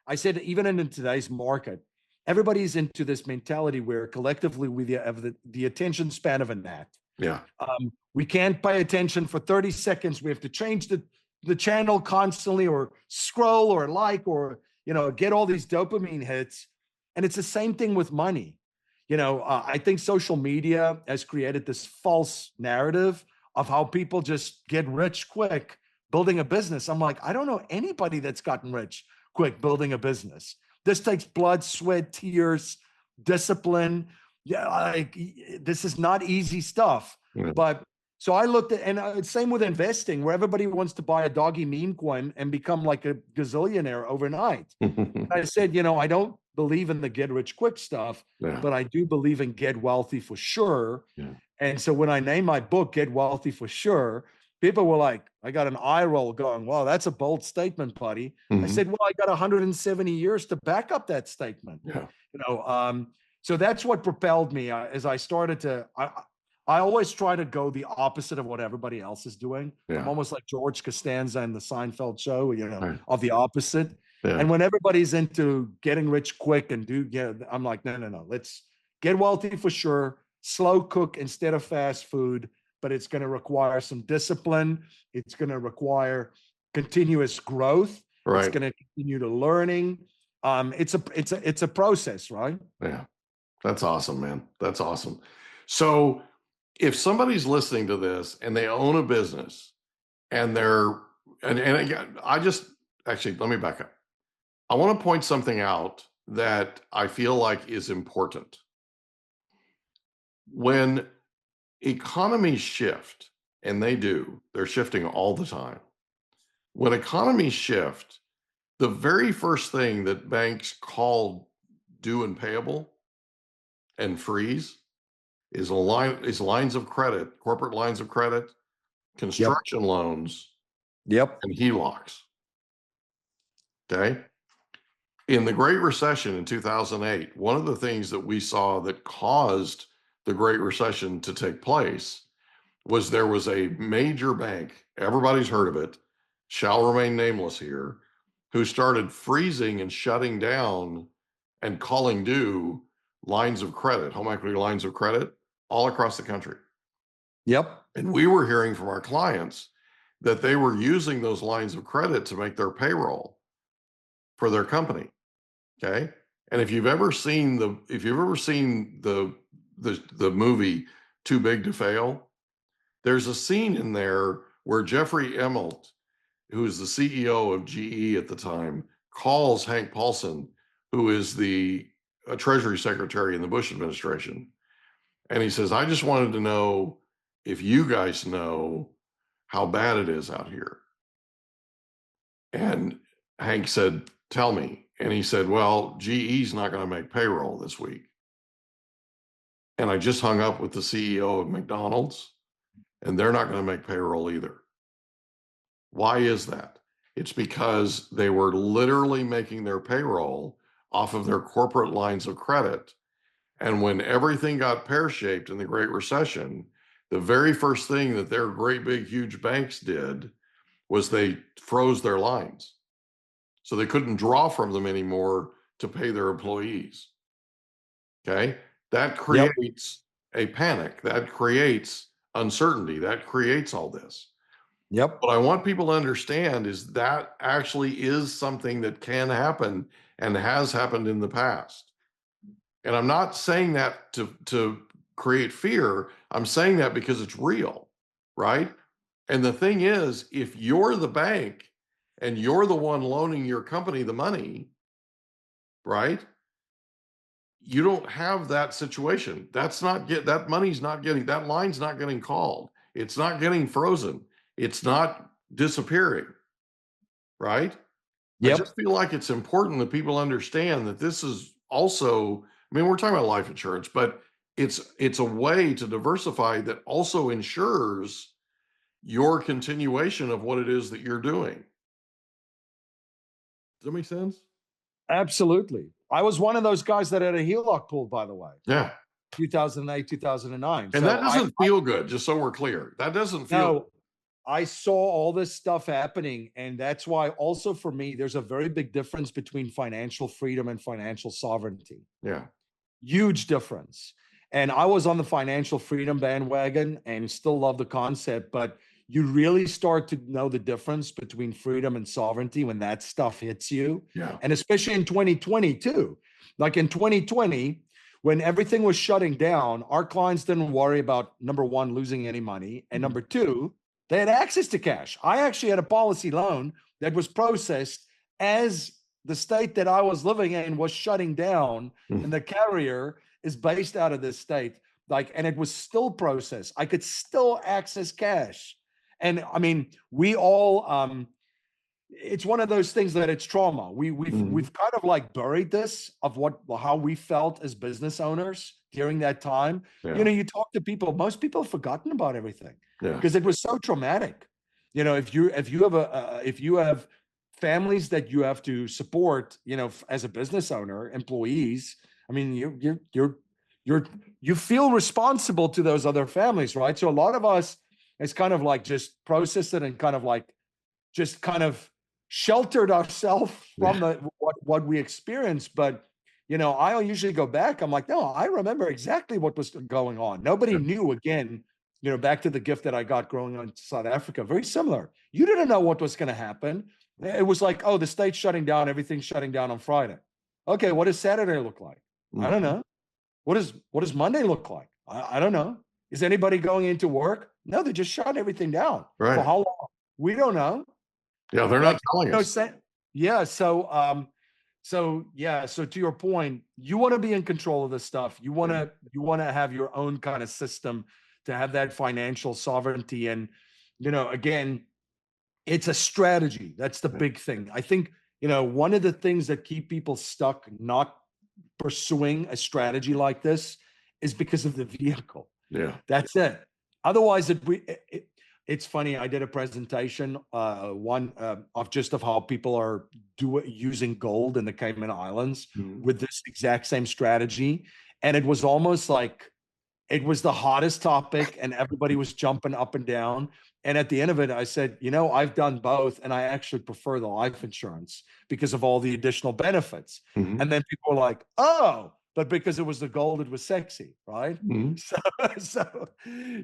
I said, even in today's market, everybody's into this mentality where collectively we have the attention span of a gnat. Yeah. We can't pay attention for 30 seconds. We have to change the channel constantly or scroll or like or get all these dopamine hits. And it's the same thing with money. I think social media has created this false narrative of how people just get rich quick building a business. I'm like, I don't know anybody that's gotten rich quick building a business. This takes blood, sweat, tears, discipline. Yeah, like this is not easy stuff. Yeah. But so I looked at, and same with investing, where everybody wants to buy a doggy meme coin and become like a gazillionaire overnight. I said, I don't believe in the get rich quick stuff, but I do believe in get wealthy for sure. Yeah. And so when I named my book, Get Wealthy for Sure, people were like, I got an eye roll going, wow, that's a bold statement, buddy. I said, well, I got 170 years to back up that statement. Yeah. So that's what propelled me as I started to, I always try to go the opposite of what everybody else is doing. Yeah. I'm almost like George Costanza in the Seinfeld show, of the opposite. Yeah. And when everybody's into getting rich quick and I'm like, no, let's get wealthy for sure. Slow cook instead of fast food, but it's going to require some discipline. It's going to require continuous growth. Right. It's going to continue to learning. It's a process, right? Yeah. That's awesome, man. That's awesome. So if somebody's listening to this and they own a business and and again, let me back up. I want to point something out that I feel like is important. When economies shift, and they're shifting all the time. When economies shift, the very first thing that banks call due and payable and freeze is lines of credit, corporate lines of credit, construction loans, and HELOCs. Okay. In the Great Recession in 2008, one of the things that we saw that caused the Great Recession to take place was there was a major bank, everybody's heard of it, shall remain nameless here, who started freezing and shutting down and calling due lines of credit, home equity lines of credit, all across the country. Yep. And we were hearing from our clients that they were using those lines of credit to make their payroll for their company. Okay. And if you've ever seen the movie Too Big to Fail, there's a scene in there where Jeffrey Immelt, who is the CEO of GE at the time, calls Hank Paulson, who is the Treasury Secretary in the Bush administration. And he says, I just wanted to know if you guys know how bad it is out here. And Hank said, tell me. And he said, well, GE's not going to make payroll this week. And I just hung up with the CEO of McDonald's, and they're not going to make payroll either. Why is that? It's because they were literally making their payroll off of their corporate lines of credit. And when everything got pear-shaped in the Great Recession, the very first thing that their great big huge banks did was they froze their lines. So they couldn't draw from them anymore to pay their employees. Okay? That creates a panic. That creates uncertainty. That creates all this. Yep. What I want people to understand is that actually is something that can happen and has happened in the past. And I'm not saying that to create fear. I'm saying that because it's real, right? And the thing is, if you're the bank and you're the one loaning your company the money, right? You don't have that situation. That money's not getting, that line's not getting called. It's not getting frozen. It's not disappearing, right? Yep. I just feel like it's important that people understand that this is also, I mean, we're talking about life insurance, but it's a way to diversify that also ensures your continuation of what it is that you're doing. Does that make sense? Absolutely. I was one of those guys that had a HELOC pool, by the way. Yeah. 2008, 2009. And that doesn't feel good, just so we're clear. That doesn't feel No, I saw all this stuff happening. And that's why also for me, there's a very big difference between financial freedom and financial sovereignty. Yeah. Huge difference. And I was on the financial freedom bandwagon and still love the concept, but you really start to know the difference between freedom and sovereignty when that stuff hits you. Yeah. And especially in 2020 too. Like in 2020, when everything was shutting down, our clients didn't worry about, number one, losing any money. And number two, they had access to cash. I actually had a policy loan that was processed as the state that I was living in was shutting down, and the carrier is based out of this state. And it was still processed. I could still access cash. And I mean, we all, it's one of those things that it's trauma. We've kind of like buried this of how we felt as business owners during that time. Yeah. You know, you talk to people, most people have forgotten about everything because it was so traumatic. You know, if you have families that you have to support, you know, as a business owner, employees, I mean, you feel responsible to those other families, right? So a lot of us, it's kind of like just processed it and kind of like just kind of sheltered ourselves from what we experienced. But, you know, I usually go back. I'm like, no, I remember exactly what was going on. Nobody knew, again, you know, back to the gift that I got growing up in South Africa, very similar. You didn't know what was going to happen. It was like, oh, the state's shutting down. Everything's shutting down on Friday. Okay, what does Saturday look like? I don't know. What does Monday look like? I don't know. Is anybody going into work? No, they just shut everything down. Right. For how long? We don't know. Yeah, they're not telling us. Yeah. So to your point, you want to be in control of this stuff. You want to have your own kind of system to have that financial sovereignty. And, you know, again, it's a strategy. That's the big thing. I think, you know, one of the things that keep people stuck not pursuing a strategy like this is because of the vehicle. Yeah. That's it. Otherwise, it's funny. I did a presentation, of how people are using gold in the Cayman Islands with this exact same strategy. And it was almost like it was the hottest topic and everybody was jumping up and down. And at the end of it, I said, you know, I've done both and I actually prefer the life insurance because of all the additional benefits. And then people were like, oh, but because it was the gold, it was sexy, right? Mhm.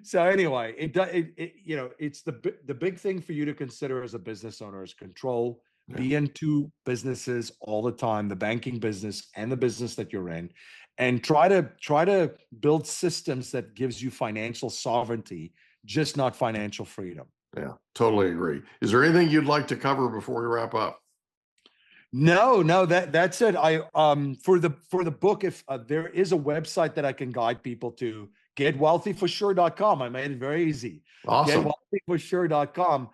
So anyway, it's the big thing for you to consider as a business owner is control. Yeah. Be in two businesses all the time, the banking business and the business that you're in, and try to build systems that gives you financial sovereignty, just not financial freedom. Yeah, totally agree. Is there anything you'd like to cover before we wrap up? No, that's it. For the book, if there is a website that I can guide people to, getwealthyforsure.com. I made it very easy. Awesome. Getwealthyforsure.com.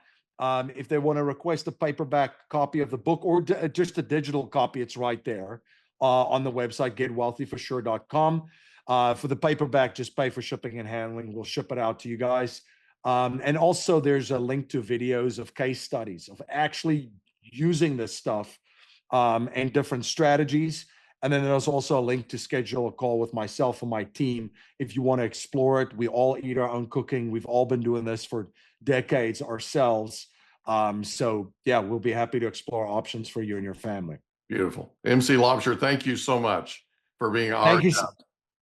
If they want to request a paperback copy of the book or just a digital copy, it's right there on the website, getwealthyforsure.com. For the paperback, just pay for shipping and handling. We'll ship it out to you guys. And also there's a link to videos of case studies of actually using this stuff and different strategies. And then there's also a link to schedule a call with myself and my team if you want to explore it. We all eat our own cooking. We've all been doing this for decades ourselves. So yeah, we'll be happy to explore options for you and your family. Beautiful. MC Laubscher, thank you so much for being our guest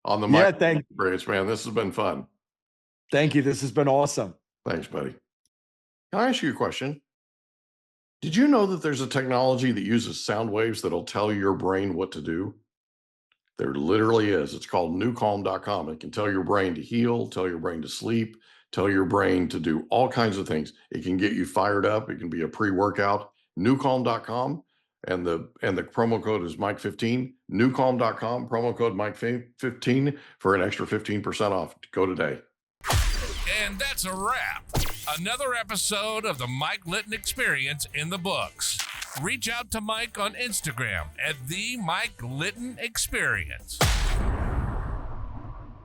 on the Mike Litton Experience, man. This has been fun. Thank you. This has been awesome. Thanks, buddy. Can I ask you a question? Did you know that there's a technology that uses sound waves that'll tell your brain what to do? There literally is. It's called newcalm.com. It can tell your brain to heal, tell your brain to sleep, tell your brain to do all kinds of things. It can get you fired up. It can be a pre-workout. Newcalm.com. And the promo code is Mike15. Newcalm.com, promo code Mike15 for an extra 15% off. Go today. And that's a wrap. Another episode of the Mike Litton Experience in the books. Reach out to Mike on Instagram at the Mike Litton Experience.